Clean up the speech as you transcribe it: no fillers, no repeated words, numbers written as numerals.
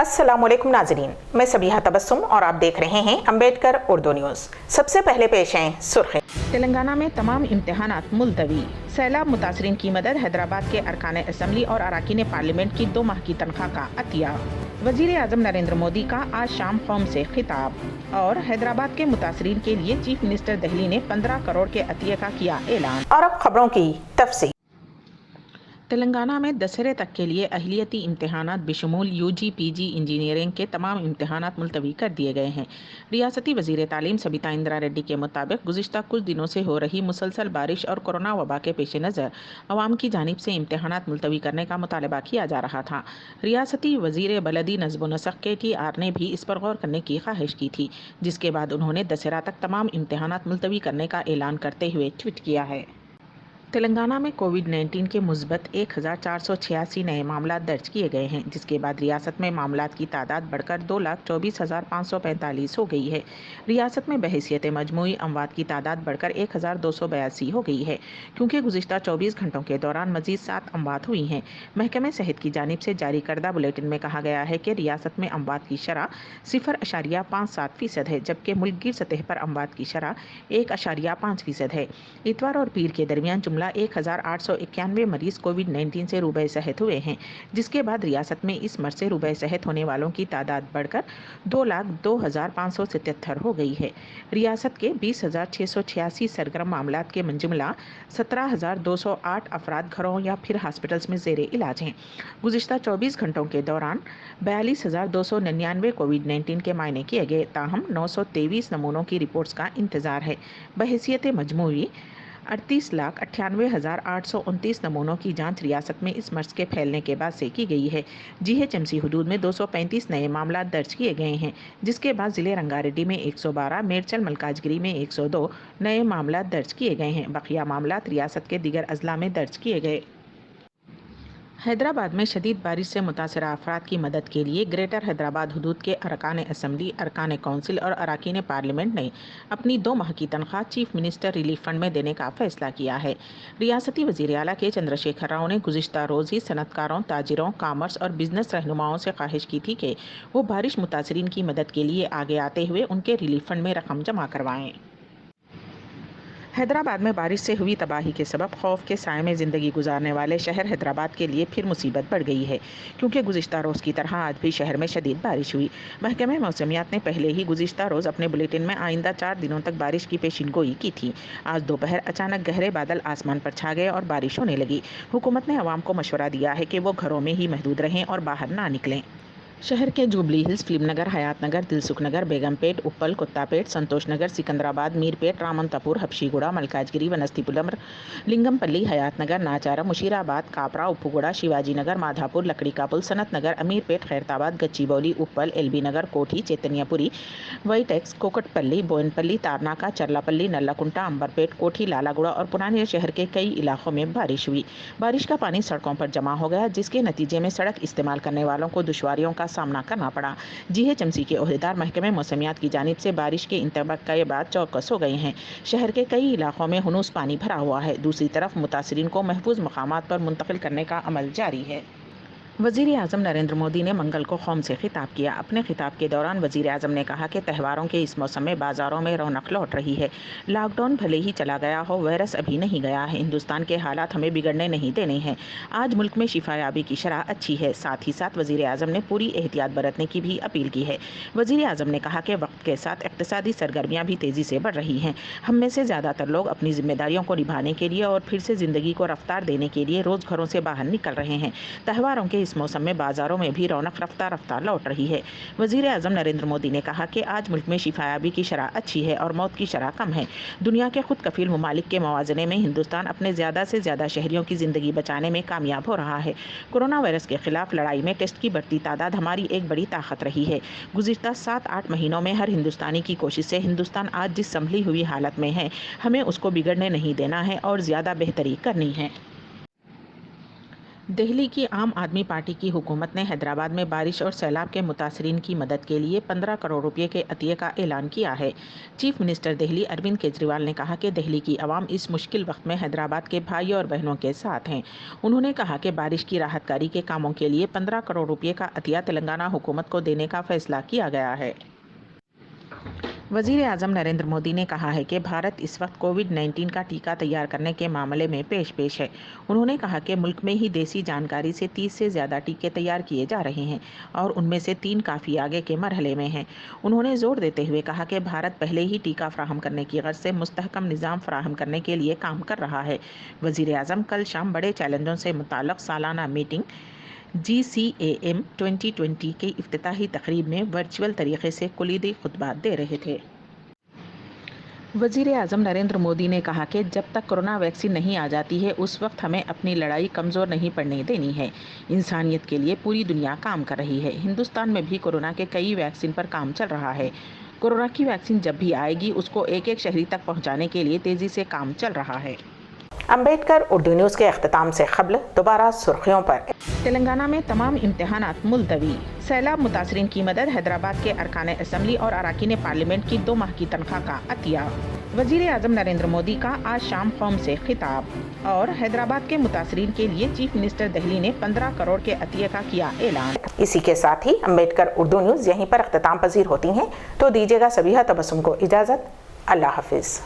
अस्सलाम वालेकुम नाज़रीन, मैं सबीहा तबस्सुम और आप देख रहे हैं अम्बेडकर उर्दू न्यूज़। सबसे पहले पेश हैं सुर्ख़ी। तेलंगाना में तमाम इम्तिहानात मुलतवी। सैलाब मुतासरीन की मदद। हैदराबाद के अरकान असम्बली और अरकान पार्लियामेंट की 2 माह की तनख्वाह का अतिया। वज़ीर आज़म नरेंद्र मोदी का आज शाम कौम से खिताब। और हैदराबाद के मुतासरीन के लिए चीफ मिनिस्टर दिल्ली ने 15 करोड़ के अतिये का किया ऐलान। और अब खबरों की तफसील। तेलंगाना में दशहरे तक के लिए अहलियती इम्तहानात बशमूल यूजी पीजी इंजीनियरिंग के तमाम इम्तहानात मुलतवी कर दिए गए हैं। रियासती वज़ीर तालीम सबिता इंदिरा रेड्डी के मुताबिक गुज़िश्ता कुछ दिनों से हो रही मुसलसल बारिश और कोरोना वबा के पेश नज़र अवाम की जानिब से इम्तहानात मुलतवी करने का मुतालबा किया जा रहा था। रियासती वज़ीर बलदी नज़्म व नस्क़ KTR ने भी इस पर गौर करने की ख्वाहिश की थी, जिसके बाद उन्होंने दशहरा तक तमाम इम्तहानात मुलतवी करने का ऐलान करते हुए ट्वीट किया है। तेलंगाना में कोविड-19 के मुस्बत 1486 नए मामला दर्ज किए गए हैं, जिसके बाद रियासत में मामलात की तादाद बढ़कर 2,24,545 हो गई है। रियासत में बहैसियत मजमूई अमवात की तादाद बढ़कर 1,282 हो गई है, क्योंकि गुज़िश्ता 24 घंटों के दौरान मजीद 7 अमवात हुई हैं। महकमे सेहत की जानिब से जारी करदा बुलेटिन में कहा गया है कि रियासत में अमवात की शरह 0.57% है, जबकि मुल्कगीर सतह पर अमवात की शरह 1.5% है। इतवार और पीर के दरमियान 1891 मरीज कोविड-19 से रूबे सेहत हुए हैं, जिसके बाद रियासत में इस मर्ज से रूबे सेहत होने वालों की तादाद बढ़कर 2,02,577 हो गई है। रियासत के 20,686 सरगर्म मामलात के जुमला 17,208 अफराद घरों या फिर हॉस्पिटल्स में ज़ेरे इलाज हैं। गुज़िश्ता 24 घंटों के दौरान 42,299 कोविड-19 के मायने किए गए, ताहम 923 नमूनों की रिपोर्ट्स का इंतज़ार है। बहैसियत मजमूई 38,98,829 नमूनों की जांच रियासत में इस मर्ज के फैलने के बाद से की गई है। GHMC हुदूद में 235 नए मामला दर्ज किए गए हैं, जिसके बाद ज़िले रंगारेड्डी में 112, मेरचल मलकाजगिरी में 102 नए मामला दर्ज किए गए हैं। बकिया मामला रियासत के दीगर अजला में दर्ज किए गए। हैदराबाद में शदीद बारिश से मुतासरा अफराद की मदद के लिए ग्रेटर हैदराबाद हुदूद के अरकान असम्बली, अरकान कौंसिल और अरकान पार्लियामेंट ने अपनी 2 माह की तनख्वाह चीफ मिनिस्टर रिलीफ फंड में देने का फैसला किया है। रियासती वज़ीर आला के चंद्रशेखर राव ने गुज़िश्ता रोज़ ही सनतकारों, ताजिरों, कामर्स और बिजनेस रहनुमाओं से ख्वाहिश की थी कि वो बारिश मुतासरीन की मदद के लिए आगे आते हुए उनके रिलीफ फंड में रकम जमा करवाएँ। हैदराबाद में बारिश से हुई तबाही के सबब खौफ के साए में ज़िंदगी गुजारने वाले शहर हैदराबाद के लिए फिर मुसीबत बढ़ गई है, क्योंकि गुज़िश्ता रोज़ की तरह आज भी शहर में शदीद बारिश हुई। महकमे मौसमियात ने पहले ही गुज़िश्ता रोज़ अपने बुलेटिन में आइंदा 4 दिनों तक बारिश की पेशिनगोई की थी। आज दोपहर अचानक गहरे बादल आसमान पर छा गए और बारिश होने लगी। हुकूमत ने अवाम को मशवरा दिया है कि वो घरों में ही महदूद रहें और बाहर ना निकलें। शहर के जुबली हिल्स, फिल्मनगर, हयात नगर, दिलसुख नगर, बेगमपेट, उप्पल, कुत्तापेट, संतोष नगर, सिकंदराबाद, मीरपेट, रामंतपुर, हब्शीगुड़ा, मलकाजगिरी, वनस्तीपुलम, लिंगमपल्ली, हयात नगर, नाचारा, मुशीराबाद, कापरा, उप्पुगुड़ा, शिवाजी नगर, माधापुर, लकड़ी का पुल, सनत नगर, अमीरपेट, खैरताबाद, गच्चीबौली, उप्पल, LB नगर, कोठी, चैतन्यपुरी, वाइटेक्स, कोकटपल्ली, बोयनपल्ली, तारनाका, चरलापल्ली, नल्लाकुंटा, अंबरपेट, कोठी, लालागुड़ा और पुराने शहर के कई इलाकों में बारिश हुई। बारिश का पानी सड़कों पर जमा हो गया, जिसके नतीजे में सड़क इस्तेमाल करने वालों को दुश्वारियों का सामना करना पड़ा। GHMC के ओहदेदार महकमे मौसमियात की जानिब से बारिश के इंतबाह के बाद चौकस हो गए हैं। शहर के कई इलाकों में हुनूस पानी भरा हुआ है। दूसरी तरफ मुतासरीन को महफूज मकामात पर मुंतकिल करने का अमल जारी है। वज़ीर आज़म नरेंद्र मोदी ने मंगल को कौम से खिताब किया। अपने खिताब के दौरान वज़ीर आज़म ने कहा कि त्योहारों के इस मौसम में बाज़ारों में रौनक लौट रही है। लॉकडाउन भले ही चला गया हो, वायरस अभी नहीं गया है। हिंदुस्तान के हालात हमें बिगड़ने नहीं देने हैं। आज मुल्क में शिफायाबी की शरह अच्छी है। साथ ही साथ वज़ीर आज़म ने पूरी एहतियात बरतने की भी अपील की है। वज़ीर आज़म ने कहा कि वक्त के साथ इक़्तिसादी सरगर्मियाँ भी तेज़ी से बढ़ रही हैं। हम में से ज़्यादातर लोग अपनी जिम्मेदारियों को निभाने के लिए और फिर से ज़िंदगी को रफ्तार देने के लिए रोज़ घरों से बाहर निकल रहे हैं। त्योहारों के इस मौसम में बाजार में भी रौनक रफ्तार लौट रही है। वज़ीर आज़म नरेंद्र मोदी ने कहा कि आज मुल्क में शिफायाबी की शरह अच्छी है और मौत की शरह कम है। दुनिया के खुद कफील ममालिक के मवाज़ने में हिंदुस्तान अपने ज़्यादा से ज़्यादा शहरियों की ज़िंदगी बचाने में कामयाब हो रहा है। कोरोना वायरस के खिलाफ लड़ाई में टेस्ट की बढ़ती तादाद हमारी एक बड़ी ताकत रही है। गुज़िश्ता 7-8 महीनों में हर हिंदुस्तानी की कोशिश से हिंदुस्तान आज जिस संभली हुई हालत में है, हमें उसको बिगड़ने नहीं देना है और ज़्यादा बेहतरी करनी है। دہلی کی عام آدمی پارٹی کی حکومت نے حیدرآباد میں بارش اور سیلاب کے متاثرین کی مدد کے لیے 15 کروڑ روپے کے عطیے کا اعلان کیا ہے۔ چیف منسٹر دہلی اروند کیجریوال نے کہا کہ دہلی کی عوام اس مشکل وقت میں حیدرآباد کے بھائیوں اور بہنوں کے ساتھ ہیں۔ انہوں نے کہا کہ بارش کی راحت کاری کے کاموں کے لیے 15 کروڑ روپے کا عطیہ تلنگانہ حکومت کو دینے کا فیصلہ کیا گیا ہے۔ وزیر اعظم نریندر مودی نے کہا ہے کہ بھارت اس وقت کووڈ-19 کا ٹیکہ تیار کرنے کے معاملے میں پیش ہے۔ انہوں نے کہا کہ ملک میں ہی دیسی جانکاری سے 30 سے زیادہ ٹیکے تیار کیے جا رہے ہیں اور ان میں سے 3 کافی آگے کے مرحلے میں ہیں۔ انہوں نے زور دیتے ہوئے کہا کہ بھارت پہلے ہی ٹیکہ فراہم کرنے کی غرض سے مستحکم نظام فراہم کرنے کے لیے کام کر رہا ہے۔ وزیر اعظم کل شام بڑے چیلنجوں سے متعلق سالانہ میٹنگ GCAM 2020 کی افتتاحی تقریب میں ورچوئل طریقے سے کلیدی خطبات دے رہے تھے۔ وزیر اعظم نریندر مودی نے کہا کہ جب تک کورونا ویکسین نہیں آ جاتی ہے اس وقت ہمیں اپنی لڑائی کمزور نہیں پڑنے دینی ہے۔ انسانیت کے لیے پوری دنیا کام کر رہی ہے۔ ہندوستان میں بھی کورونا کے کئی ویکسین پر کام چل رہا ہے۔ کورونا کی ویکسین جب بھی آئے گی اس کو ایک ایک شہری تک پہنچانے کے لیے تیزی سے کام چل رہا ہے۔ امبیڈکر اردو نیوز کے اختتام سے قبل دوبارہ سرخیوں پر۔ تلنگانہ میں تمام امتحانات ملتوی۔ سیلاب متاثرین کی مدد، حیدرآباد کے ارکان اسمبلی اور اراکین پارلیمنٹ کی 2 ماہ کی تنخواہ کا عطیہ۔ وزیر اعظم نریندر مودی کا آج شام قوم سے خطاب اور حیدرآباد کے متاثرین کے لیے چیف منسٹر دہلی نے 15 کروڑ کے عطیے کا کیا اعلان۔ اسی کے ساتھ ہی امبیڈکر اردو نیوز یہیں پر اختتام پذیر ہوتی ہیں، تو دیجیے گا سبیحہ تبسم کو اجازت۔ اللہ حافظ۔